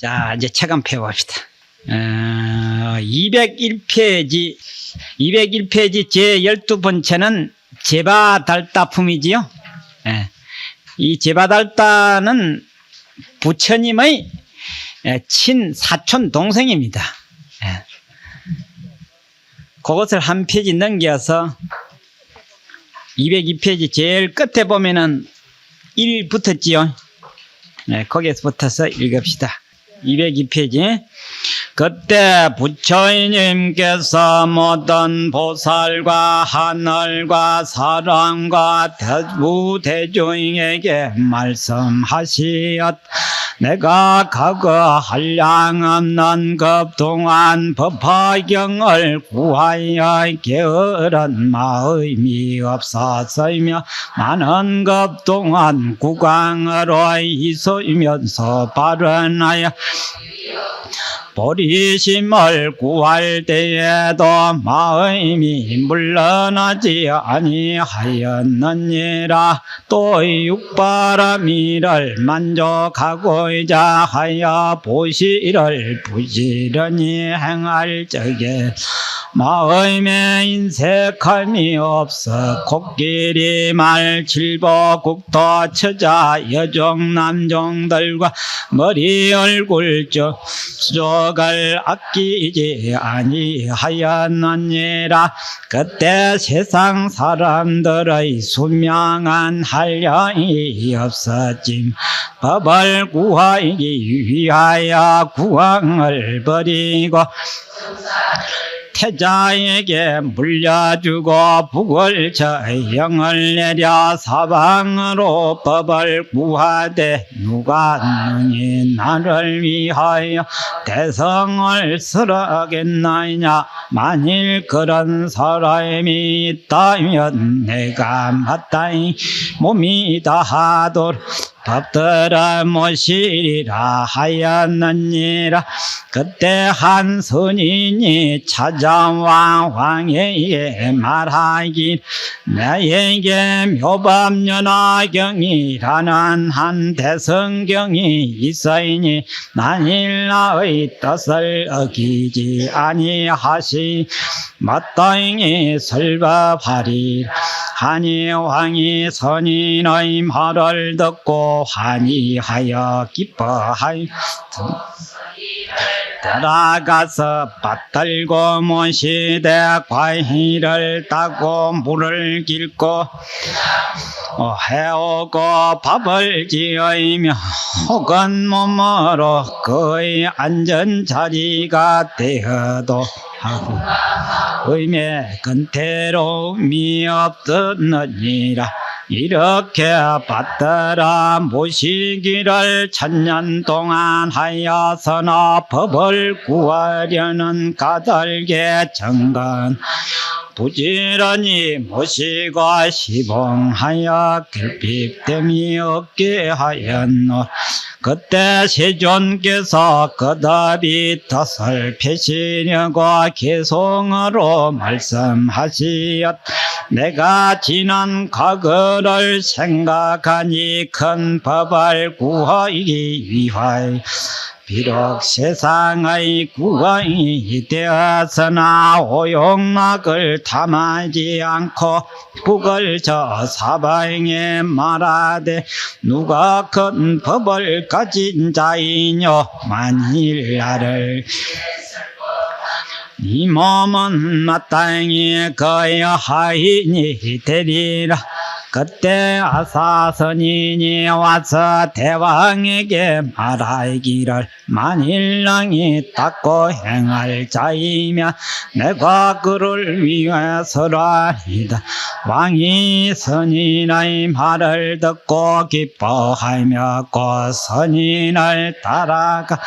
자, 이제 책 한번 펴봅시다. 201페이지 제 12번째는 제바달따품이지요. 이 제바달따는 부처님의 친사촌 동생입니다. 그것을 한 페이지 넘겨서 202페이지 제일 끝에 보면은 1 붙었지요. 거기에서 붙어서 읽읍시다. 202페이지. 그때 부처님께서 모든 보살과 하늘과 사람과 대부대중에게 말씀하시었. 내가 과거 한량없는 급동안 법화경을 구하여 게으른 마음이 없었으며 많은 급동안 구강으로 있으면서 발언하여 보리심을 구할 때에도 마음이 물러나지 아니하였느니라. 또 육바라미를 만족하고자 하여 보시를 부지런히 행할 적에 마음에 인색함이 없어 코끼리 말 칠보국토 처자 여종 남종들과 머리 얼굴 쪽을 아끼지 아니하였느니라. 그때 세상 사람들의 수명한 한량이 없었지 법을 구하기 위하여 구왕을 버리고 태자에게 물려주고 북을저 영을 내려 사방으로 법을 구하되 누가 능히 나를 위하여 대성을 쓰러겠나이냐. 만일 그런 사람이 있다면 내가 마땅히 몸이 다하도록 법들을 모시리라 하였느니라. 그때 한 선인이 찾아와 왕에게 말하길 나에게 묘법연화경이라는 한 대성경이 있으니 만일 나의 뜻을 어기지 아니하시 마땅히 설법하리라 하니 왕이 선인의 말을 듣고 환희하여 기뻐하여 들어가서 받들고 모시되 과일을 따고 물을 길고 해오고 밥을 지으며 혹은 몸으로 그의 앉은 자리가 되어도 하고 의미에 근태로움이 없었느니라. 이렇게 받들어 모시기를 1000년 동안 하여서나 법을 구하려는 까닭에 정건 부지런히 모시고 시봉하여 결핍됨이 없게 하였노. 그때 세존께서 거듭이 뜻을 펴시려고 개송으로 말씀하시었. 내가 지난 과거를 생각하니 큰 법을 구하기 위하여 비록 세상의 구원이 되었으나 오용락을 탐하지 않고 북을 저 사방에 말하되 누가 큰 법을 가진 자이뇨. 만일 나를 이 몸은 마땅히 거여하이니 되리라. 그때 아사선인이 와서 대왕에게 말하기를 만일 낭이 닦고 행할 자이면 내가 그를 위해서라이다. 왕이 선인의 말을 듣고 기뻐하며 그 선인을 따라가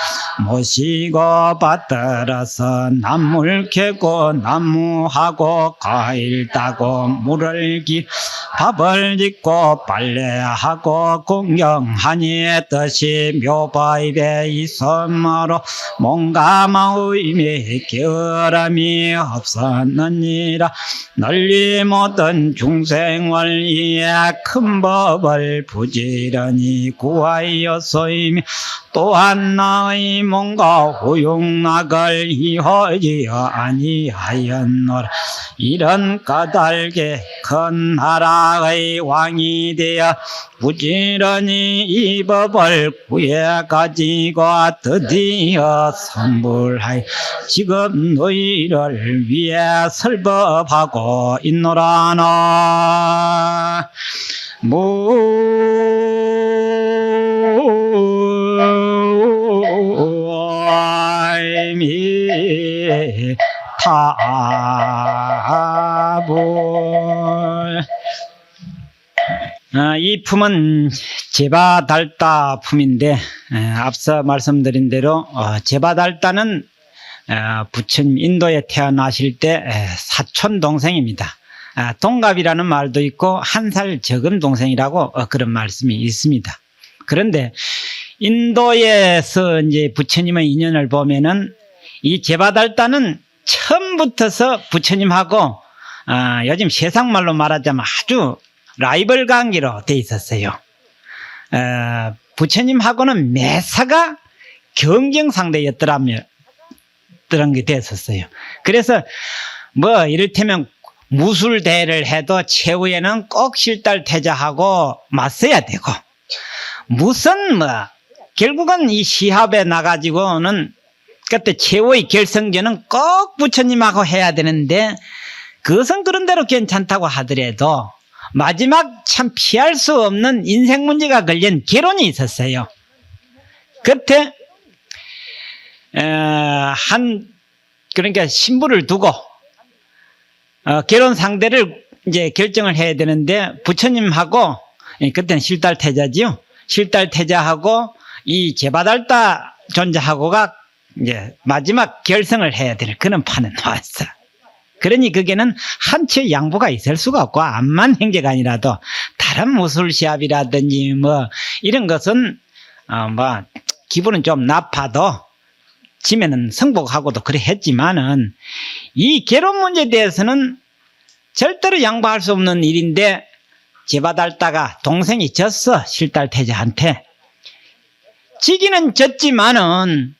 모시고 받들어서 나물 캐고 나무하고 과일 따고 물을 기 밥을 집을 짓고 빨래하고 공경하니 뜻이 묘바입에 있음으로 뭔가 마음이 결함이 없었느니라. 널리 모든 중생을 위해 큰 법을 부지런히 구하였으며 또한 나의 몸과 후용락을 이하여 아니하였노라. 이런 까닭에 큰 나라의 왕이 되어 부지런히 이 법을 구해 가지고 드디어 선불하여 지금 너희를 위해 설법하고 있노라나. 이 품은 제바달따 품인데 앞서 말씀드린 대로 제바달따는 부처님 인도에 태어나실 때 사촌 동생입니다. 동갑이라는 말도 있고 한 살 적은 동생이라고 그런 말씀이 있습니다. 그런데 인도에서 이제 부처님의 인연을 보면은 이 제바달따는 처음부터서 부처님하고 요즘 세상말로 말하자면 아주 라이벌 관계로 돼 있었어요. 부처님하고는 매사가 경쟁 상대였더라면 그런 게 됐었어요. 그래서 뭐 이를테면 무술대회를 해도 최후에는 꼭 실달태자하고 맞서야 되고, 무슨 결국은 이 시합에 나가지고는 그때 최후의 결승전은 꼭 부처님하고 해야 되는데, 그것은 그런 대로 괜찮다고 하더라도 마지막 참 피할 수 없는 인생 문제가 걸린 결혼이 있었어요. 그때 그러니까 신부를 두고 결혼 상대를 이제 결정을 해야 되는데, 부처님하고 그때는 실달태자지요. 실달태자하고 이 제바달따 존자하고가 이제 마지막 결승을 해야 되는 그런 판에 나왔어. 그러니 그게는 한치의 양보가 있을 수가 없고, 암만 행제가 아니라도 다른 무술 시합이라든지 뭐 이런 것은 기분은 좀 나빠도 지면은 승복하고도 그래 했지만은, 이 결혼 문제에 대해서는 절대로 양보할 수 없는 일인데, 제바달따가 동생이 졌어. 실달태자한테. 지기는 졌지만은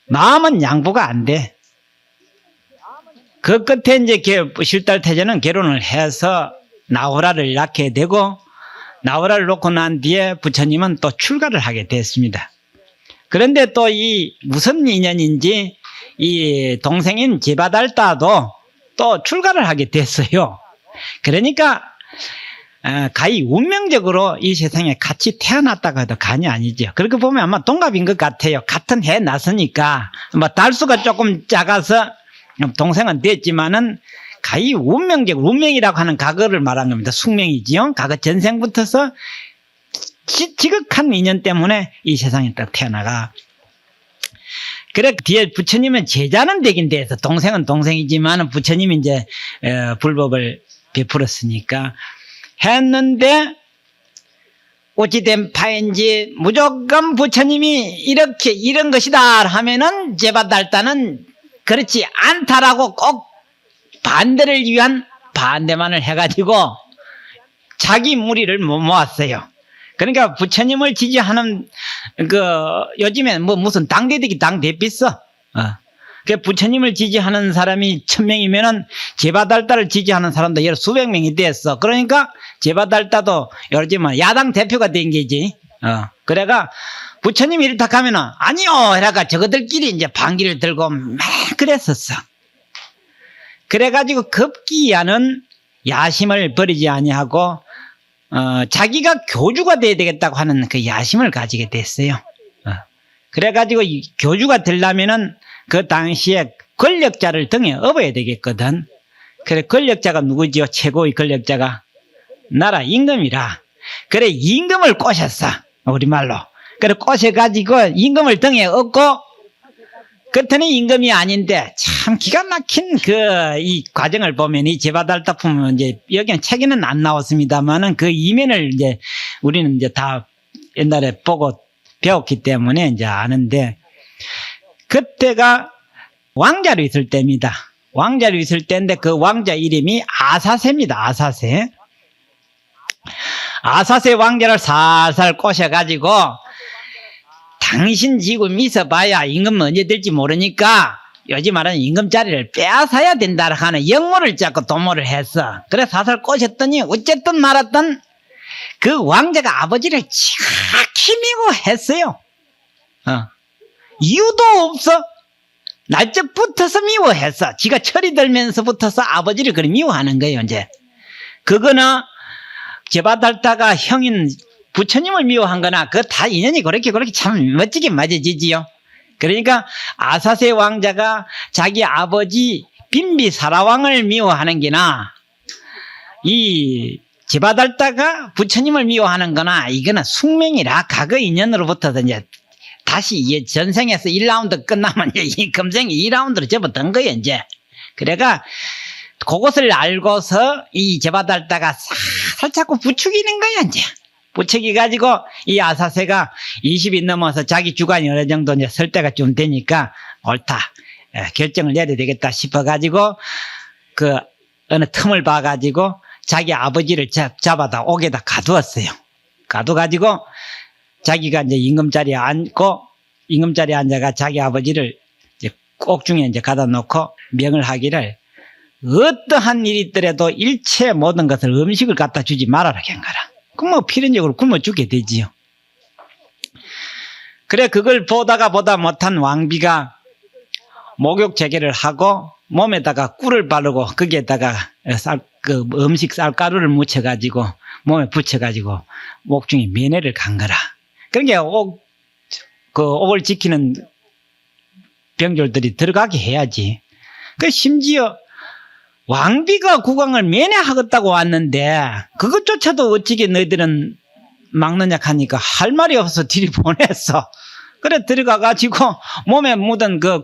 마음은 양보가 안 돼. 그 끝에 이제 실달태자는 결혼을 해서 나홀아를 낳게 되고, 나홀아를 놓고 난 뒤에 부처님은 또 출가를 하게 됐습니다. 그런데 또 이 무슨 인연인지 이 동생인 제바달따도 또 출가를 하게 됐어요. 그러니까 가히 운명적으로 이 세상에 같이 태어났다고 해도 간이 아니죠. 그렇게 보면 아마 동갑인 것 같아요. 같은 해에 났으니까 달수가 조금 작아서 동생은 됐지만은 가히 운명적, 운명이라고 하는 과거를 말한 겁니다. 숙명이지요. 과거 전생부터서 지극한 인연 때문에 이 세상에 딱 태어나가. 그래 뒤에 부처님은 제자는 되긴 돼서, 동생은 동생이지만 부처님이 이제 불법을 베풀었으니까 했는데, 어찌된 파인지 무조건 부처님이 이렇게 이런 것이다 하면은 제바달따는 그렇지 않다라고 꼭 반대를 위한 반대만을 해가지고 자기 무리를 못 모았어요. 그러니까 부처님을 지지하는 요즘에 무슨 당대되기 당대비 써. 그 부처님을 지지하는 사람이 1000명이면은 제바달따를 지지하는 사람도 여러 수백 명이 됐어. 그러니까 제바달따도 요즘은 야당 대표가 된 게지. 그래가 부처님이 이렇다 하면은 아니요 이래가 저거들끼리 이제 반기를 들고 막 그랬었어. 그래가지고 급기야는 야심을 버리지 아니하고 자기가 교주가 돼야 되겠다고 하는 그 야심을 가지게 됐어요. 그래가지고 교주가 되려면은 그 당시에 권력자를 등에 업어야 되겠거든. 그래 권력자가 누구지요? 최고의 권력자가 나라 임금이라. 그래 임금을 꼬셨어, 우리말로. 그래 꼬셔가지고 임금을 등에 업고, 그때는 임금이 아닌데 참 참 기가 막힌 이 과정을 보면 이 제바달타품은 이제 여기는 책에는 안 나왔습니다만은 그 이면을 이제 우리는 이제 다 옛날에 보고 배웠기 때문에 이제 아는데 그때가 왕자로 있을 때입니다. 왕자로 있을 때인데 그 왕자 이름이 아사세입니다. 아사세. 아사세 왕자를 살살 꼬셔가지고 당신 지금 있어봐야 임금 언제 될지 모르니까 요즘 말하는 임금자리를 빼앗아야 된다 하는 역모를 잡고 도모를 했어. 그래 살살 꼬셨더니 어쨌든 말았던 그 왕자가 아버지를 지각히 미워했어요. 이유도 없어. 날적부터서 미워했어. 지가 철이 들면서부터서 아버지를 그리 미워하는 거예요. 이제 그거는 제바달타가 형인 부처님을 미워한 거나 그 다 인연이 그렇게 참 멋지게 맞아지지요. 그러니까 아사세 왕자가 자기 아버지 빈비사라왕을 미워하는 게나 이 제바달타가 부처님을 미워하는 거나 이거는 숙명이라 과거 인연으로부터 이제 다시 전생에서 1라운드 끝나면 이제 이 금생이 2라운드로 접어든 거예요. 이제 그래가 그것을 알고서 이 제바달타가 살짝 부추기는 거야. 이제 부추기 가지고 이 아사세가 20이 넘어서 자기 주관이 어느 정도 이제 설 때가 좀 되니까 옳다 결정을 내려야 되겠다 싶어 가지고 그 어느 틈을 봐 가지고 자기 아버지를 잡아다 옥에다 가두었어요. 가두 가지고 자기가 이제 임금자리에 앉고 임금자리에 앉아가 자기 아버지를 이제 옥중에 이제 가다 놓고 명을 하기를 어떠한 일이 있더라도 일체 모든 것을 음식을 갖다 주지 말아라 경가라. 그럼 뭐 필연적으로 굶어 죽게 되지요. 그래 그걸 보다가 보다 못한 왕비가 목욕 재개를 하고 몸에다가 꿀을 바르고 거기에다가 그 음식 쌀가루를 묻혀가지고 몸에 붙여가지고 옥중에 면회를 간 거라. 그러니까 옥을 지키는 병졸들이 들어가게 해야지. 그 심지어 왕비가 국왕을 면회하겠다고 왔는데 그것조차도 어찌게 너희들은 막느냐 하니까 할 말이 없어서 들이보냈어. 그래 들어가가지고 몸에 묻은 그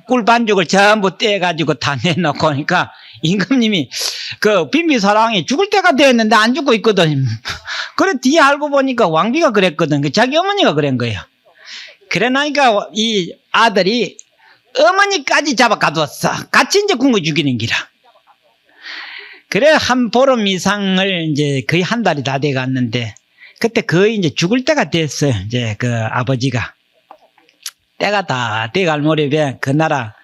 꿀 반죽을 전부 떼가지고 다 내놓고 하니까 임금님이 그 빈비사랑이 죽을 때가 되었는데 안 죽고 있거든. 그래 뒤에 알고 보니까 왕비가 그랬거든. 자기 어머니가 그런 거예요. 그래 나니까 이 아들이 어머니까지 잡아 가두었어. 같이 이제 굶어 죽이는 기라. 그래 한 보름 이상을 이제 거의 한 달이 다 돼 갔는데 그때 거의 이제 죽을 때가 됐어요. 이제 그 아버지가 때가 다 돼갈 무렵에 그 나라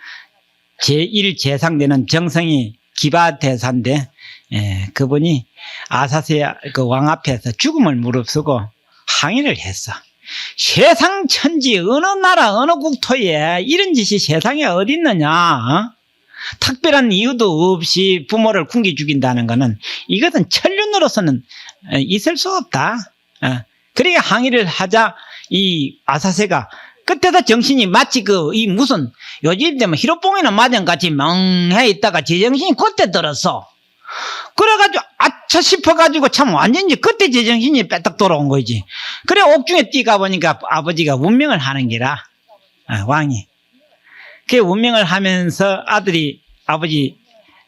제1 재상되는 정성이 기바대사인데 그분이 아사세 그 왕 앞에서 죽음을 무릅쓰고 항의를 했어. 세상 천지 어느 나라 어느 국토에 이런 짓이 세상에 어디 있느냐. 특별한 이유도 없이 부모를 굶겨 죽인다는 것은 이것은 천륜으로서는 있을 수 없다. 그러니까 항의를 하자 이 아사세가 그때도 정신이 마치 이 무슨 요즘 되면 히로뽕이나 마장같이 멍해 있다가 제정신이 그때 들었어. 그래가지고 아차 싶어가지고 참 완전히 그때 제정신이 빼딱 돌아온 거지. 그래 옥중에 뛰가 보니까 아버지가 운명을 하는 게라 왕이. 그 운명을 하면서 아들이 아버지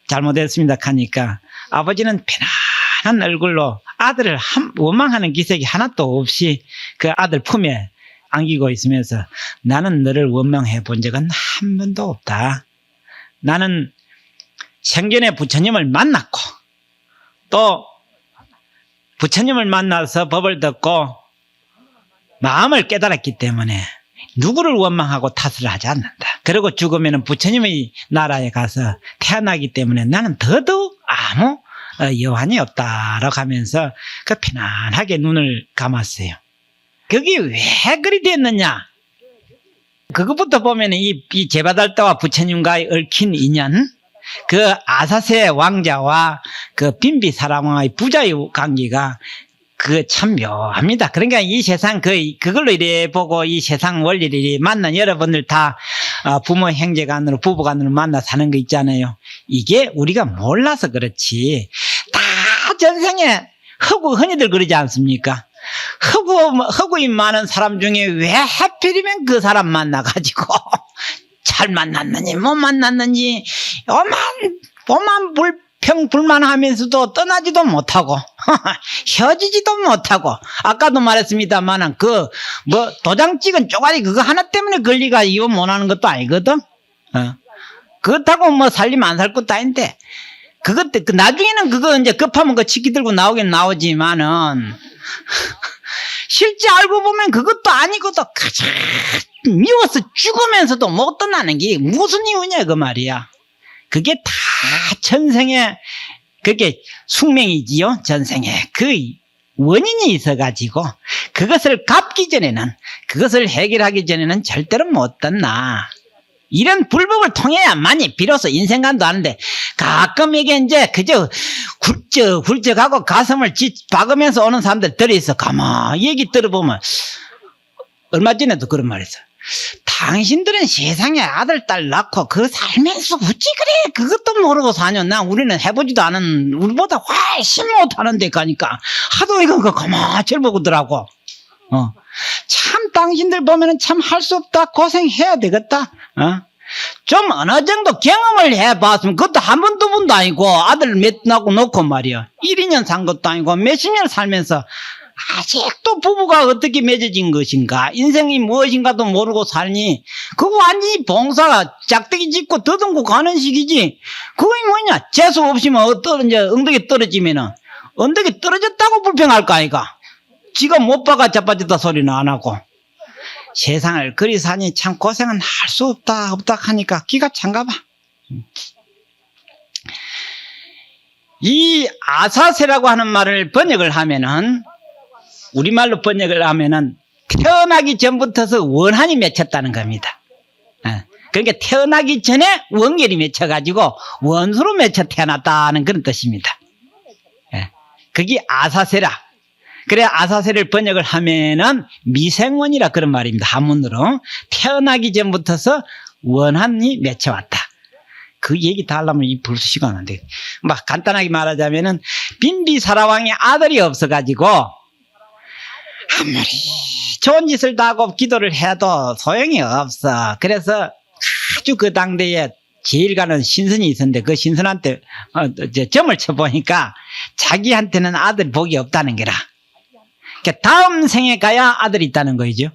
잘못했습니다 하니까 아버지는 편안한 얼굴로 아들을 원망하는 기색이 하나도 없이 그 아들 품에 안기고 있으면서 나는 너를 원망해 본 적은 한 번도 없다. 나는 생전에 부처님을 만났고 또 부처님을 만나서 법을 듣고 마음을 깨달았기 때문에 누구를 원망하고 탓을 하지 않는다. 그리고 죽으면 부처님의 나라에 가서 태어나기 때문에 나는 더더욱 아무 여한이 없다라고 하면서 그 편안하게 눈을 감았어요. 그게 왜 그리 됐느냐? 그것부터 보면 이 제바달타와 부처님과의 얽힌 인연, 그 아사세 왕자와 그 빈비사라왕의 부자의 관계가 참 묘합니다. 그러니까 이 세상 그걸로 이래 보고 이 세상 원리를 만난 여러분들 다 부모 형제간으로 부부간으로 만나 사는 거 있잖아요. 이게 우리가 몰라서 그렇지 다 전생에 허구 흔히들 그러지 않습니까? 허구인 많은 사람 중에 왜 하필이면 그 사람 만나가지고 잘 만났느니 못 만났느니 오만 불평불만하면서도 떠나지도 못하고 헤어지지도 못하고 아까도 말했습니다만은 그 뭐 도장 찍은 쪼가리 그거 하나 때문에 권리가 이혼 못하는 것도 아니거든. 그렇다고 뭐 살리면 안 살 것도 아닌데 그것 그 나중에는 그거 이제 급하면 그 치기 들고 나오긴 나오지만은 실제 알고 보면 그것도 아니고도 가장 미워서 죽으면서도 못 떠나는 게 무슨 이유냐 그 말이야. 그게 다 전생에 그게 숙명이지요. 전생에 그 원인이 있어가지고 그것을 갚기 전에는 그것을 해결하기 전에는 절대로 못 떠나. 이런 불법을 통해야만이 비로소 인생관도 하는데 가끔 이게 이제 그저 훌쩍하고 가슴을 박으면서 오는 사람들 들어있어. 가만히 얘기 들어보면 얼마 전에도 그런 말 했어. 당신들은 세상에 아들 딸 낳고 그 살면서 어찌 그래 그것도 모르고 사냐. 우리는 해보지도 않은 우리보다 훨씬 못하는데 가니까 하도 이거 가만히 쳐보더라고. 참 당신들 보면은 참 할 수 없다. 고생해야 되겠다. 좀 어느 정도 경험을 해봤으면 그것도 한 번 두 번도 아니고 아들 몇 낳고 놓고 말이야 1, 2년 산 것도 아니고 몇십 년 살면서 아직도 부부가 어떻게 맺어진 것인가 인생이 무엇인가도 모르고 살니 그거 완전히 봉사가 짝대기 짚고 더듬고 가는 식이지. 그게 뭐냐 재수 없이면 이제 엉덩이 떨어지면은 엉덩이 떨어졌다고 불평할 거 아이가. 지가 못 봐가 자빠졌다 소리는 안 하고. 세상을 그리 사니 참 고생은 할 수 없다 하니까 기가 찬가 봐. 이 아사세라고 하는 말을 번역을 하면은 우리말로 번역을 하면은 태어나기 전부터서 원한이 맺혔다는 겁니다. 그러니까 태어나기 전에 원결이 맺혀가지고 원수로 맺혀 태어났다는 그런 뜻입니다. 그게 아사세라. 그래 아사세를 번역을 하면은 미생원이라 그런 말입니다. 한문으로 태어나기 전부터서 원한이 맺혀왔다. 그 얘기 다 하려면 이 벌써 시간 안 돼. 막 간단하게 말하자면은 빈비사라왕의 아들이 없어가지고 아무리 좋은 짓을 다 하고 기도를 해도 소용이 없어. 그래서 아주 그 당대에 제일 가는 신선이 있었는데 그 신선한테 점을 쳐보니까 자기한테는 아들 복이 없다는 게라. 그러니까 다음 생에 가야 아들이 있다는 거죠.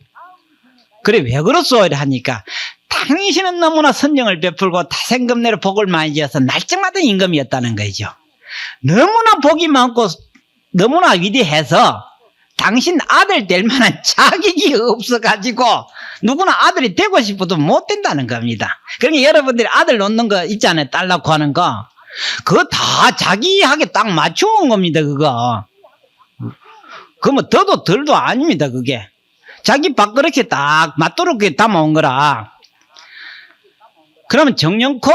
그래 왜 그렇소? 하니까 당신은 너무나 선정을 베풀고 다생금내로 복을 많이 지어서 날짜마다 임금이었다는 거죠. 너무나 복이 많고 너무나 위대해서 당신 아들 될 만한 자격이 없어가지고 누구나 아들이 되고 싶어도 못 된다는 겁니다. 그러니까 여러분들이 아들 놓는 거 있잖아요. 딸 낳고 하는 거. 그거 다 자기하게 딱 맞춰온 겁니다. 그거. 그거 뭐 더도 덜도 아닙니다. 그게. 자기 밥그릇에 딱 맞도록 담아온 거라. 그러면 정년코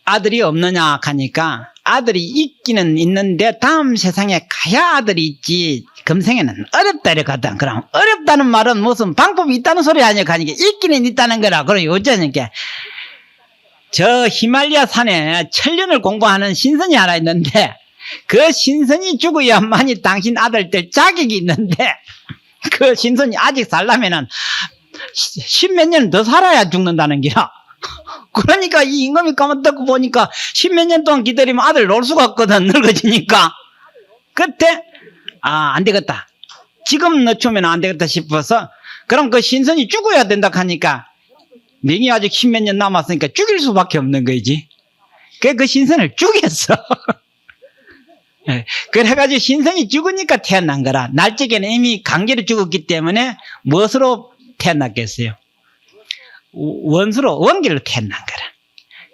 아들이 없느냐 하니까 아들이 있기는 있는데 다음 세상에 가야 아들이 있지 금생에는 어렵다 이렇거든. 그럼 어렵다는 말은 무슨 방법이 있다는 소리 아니야 하니까 있기는 있다는 거라. 그럼 어쩌니까 저 히말리아 산에 천년을 공부하는 신선이 하나 있는데 그 신선이 죽어야만이 당신 아들 될 자격이 있는데 그 신선이 아직 살려면은 십몇 년 더 살아야 죽는다는 게야. 그러니까 이 임금이 가만 듣고 보니까 십몇 년 동안 기다리면 아들 놓을 수가 없거든. 늙어지니까. 그때 안 되겠다. 지금 늦추면 안 되겠다 싶어서 그럼 그 신선이 죽어야 된다 하니까 명이 아직 십몇 년 남았으니까 죽일 수밖에 없는 거지. 그 신선을 죽였어. 그래가지고 신선이 죽으니까 태어난 거라. 날짜에는 이미 강제로 죽었기 때문에 무엇으로 태어났겠어요? 원수로 원결로 태어난 거라.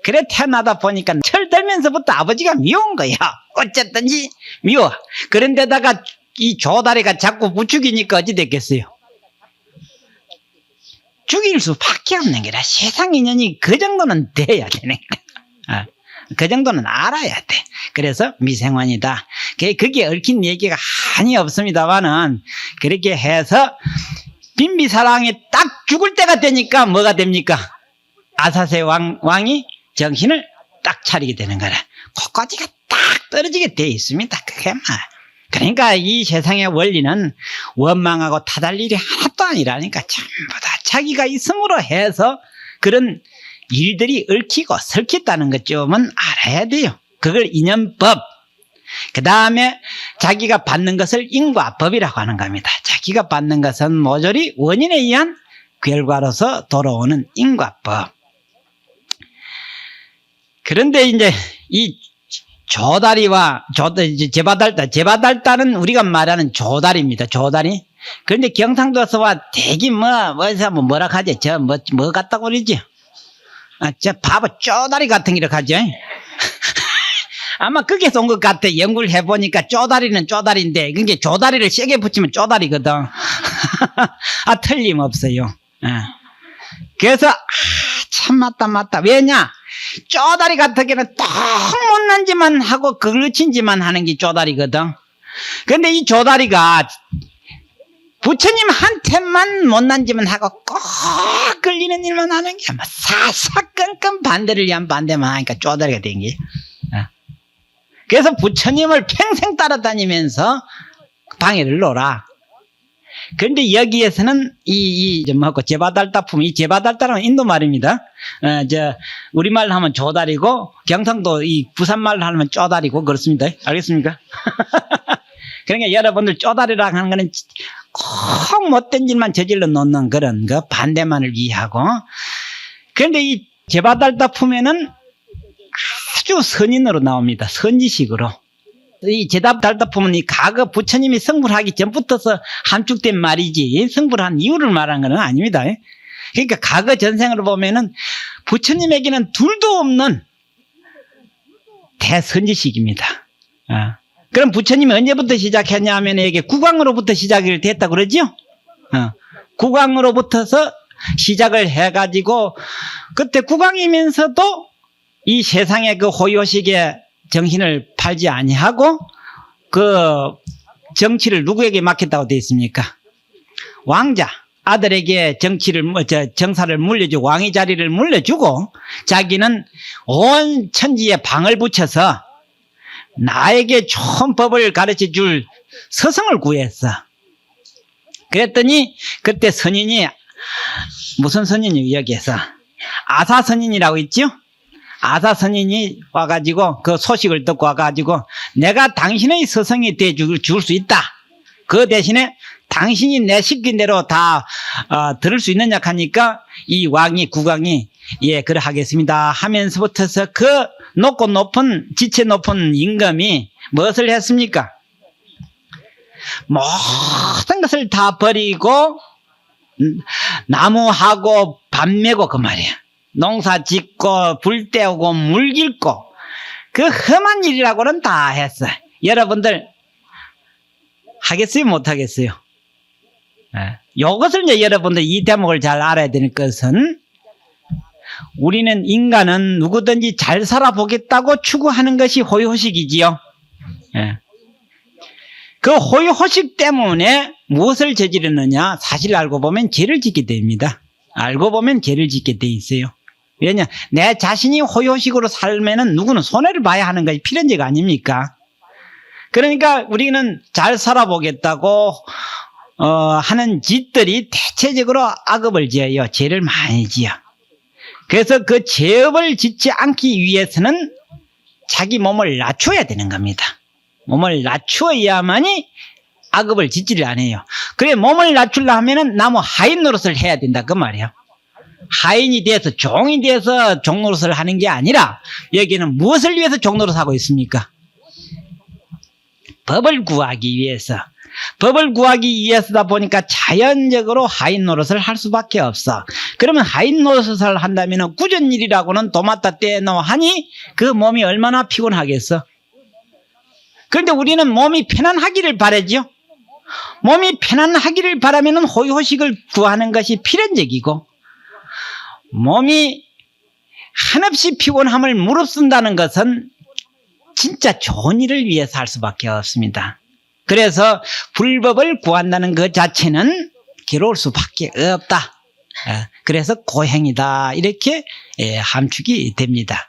그래 태어나다 보니까 철들면서부터 아버지가 미운 거야. 어쨌든지 미워. 그런데다가 이 조다리가 자꾸 부추기니까 어찌 됐겠어요? 죽일 수밖에 없는 거라. 세상 인연이 그 정도는 돼야 되는 거야. 그 정도는 알아야 돼. 그래서 미생원이다. 그게 얽힌 얘기가 한이 없습니다만은 그렇게 해서 빈비사랑이 딱 죽을 때가 되니까 뭐가 됩니까? 아사세 왕이 정신을 딱 차리게 되는 거라. 코까지가 딱 떨어지게 돼 있습니다. 그게 말. 그러니까 이 세상의 원리는 원망하고 타달 일이 하나도 아니라니까 전부 다 자기가 있음으로 해서 그런 일들이 얽히고 설켰다는 것 좀은 알아야 돼요. 그걸 인연법. 그 다음에 자기가 받는 것을 인과법이라고 하는 겁니다. 자기가 받는 것은 모조리 원인에 의한 결과로서 돌아오는 인과법. 그런데 이제 이 조다리와 제바달다는 우리가 말하는 조다리입니다. 조다리. 그런데 경상도에서와 대기 뭐라 하지? 뭐 같다고 그러지? 저 바보 쪼다리 같은 게 이렇게 하죠. 아마 그게서 온 것 같아. 연구를 해보니까 쪼다리는 쪼다리인데, 그게 조다리를 세게 붙이면 쪼다리거든. 틀림없어요. 그래서, 참 맞다. 왜냐? 쪼다리 같은 경우는 딱 못난 짓만 하고 그르친 짓만 하는 게 쪼다리거든. 근데 이 쪼다리가 부처님한테만 못난 짓만 하고 꼭 걸리는 일만 하는 게 아마 사사건건 반대를 위한 반대만 하니까 쪼다리가 된 게. 그래서 부처님을 평생 따라다니면서 방해를 놓으라. 그런데 여기에서는 제바달다품, 이 제바달다는 인도 말입니다. 우리말로 하면 조다리고, 경상도 부산말로 하면 쪼다리고, 그렇습니다. 알겠습니까? 그러니까 여러분들 쪼다리라고 하는 거는 꼭 못된 일만 저질러 놓는 그런 거, 반대만을 위하고. 그런데 이 제바달다품에는 아주 선인으로 나옵니다. 선지식으로. 이 제바달다품은 이 과거 부처님이 성불하기 전부터서 함축된 말이지 성불한 이유를 말한 건 아닙니다. 그러니까 과거 전생으로 보면은 부처님에게는 둘도 없는 대선지식입니다. 그럼 부처님이 언제부터 시작했냐 하면 이게 국왕으로부터 시작이 됐다고 그러죠? 국왕으로부터서 시작을 해가지고 그때 국왕이면서도 이 세상의 그 호요식에 정신을 팔지 아니하고 그 정치를 누구에게 맡겼다고 되어 있습니까? 왕자 아들에게 정사를 물려주고 왕의 자리를 물려주고 자기는 온 천지에 방을 붙여서 나에게 좋은 법을 가르쳐 줄 스승을 구했어. 그랬더니 그때 선인이 무슨 선인이 여기에서 아사선인이라고 있죠? 아사선인이 와가지고 그 소식을 듣고 와가지고 내가 당신의 스승이 돼 줄 수 있다. 그 대신에 당신이 내 시킨 대로 다 들을 수 있느냐 하니까 이 국왕이 예 그래 하겠습니다 하면서부터서 그 지체 높은 임금이 무엇을 했습니까? 모든 것을 다 버리고 나무하고 밥 메고 그 말이야. 농사 짓고 불 때우고 물 길고 그 험한 일이라고는 다 했어. 여러분들 하겠어요? 못하겠어요? 이것을 이제 여러분들 이 대목을 잘 알아야 되는 것은 우리는 인간은 누구든지 잘 살아보겠다고 추구하는 것이 호의호식이지요. 그 호의호식 때문에 무엇을 저지르느냐? 사실 알고 보면 죄를 짓게 됩니다. 알고 보면 죄를 짓게 돼 있어요. 왜냐? 내 자신이 호의호식으로 살면은 누구는 손해를 봐야 하는 것이 필연적 아닙니까? 그러니까 우리는 잘 살아보겠다고 하는 짓들이 대체적으로 악업을 지어요. 죄를 많이 지어. 그래서 그 죄업을 짓지 않기 위해서는 자기 몸을 낮춰야 되는 겁니다. 몸을 낮추어야만이 악업을 짓지를 않아요. 그래 몸을 낮추려 하면은 나무 하인 노릇을 해야 된다 그 말이에요. 하인이 돼서 종이 돼서 종 노릇을 하는 게 아니라 여기는 무엇을 위해서 종 노릇하고 있습니까? 법을 구하기 위해서. 법을 구하기 위해서다 보니까 자연적으로 하인 노릇을 할 수밖에 없어. 그러면 하인 노릇을 한다면 꾸준일이라고는 도맡아 떼놓 하니 그 몸이 얼마나 피곤하겠어. 그런데 우리는 몸이 편안하기를 바라죠. 몸이 편안하기를 바라면 호의호식을 구하는 것이 필연적이고 몸이 한없이 피곤함을 무릅쓴다는 것은 진짜 좋은 일을 위해서 할 수밖에 없습니다. 그래서 불법을 구한다는 그 자체는 괴로울 수밖에 없다. 그래서 고행이다 이렇게 함축이 됩니다.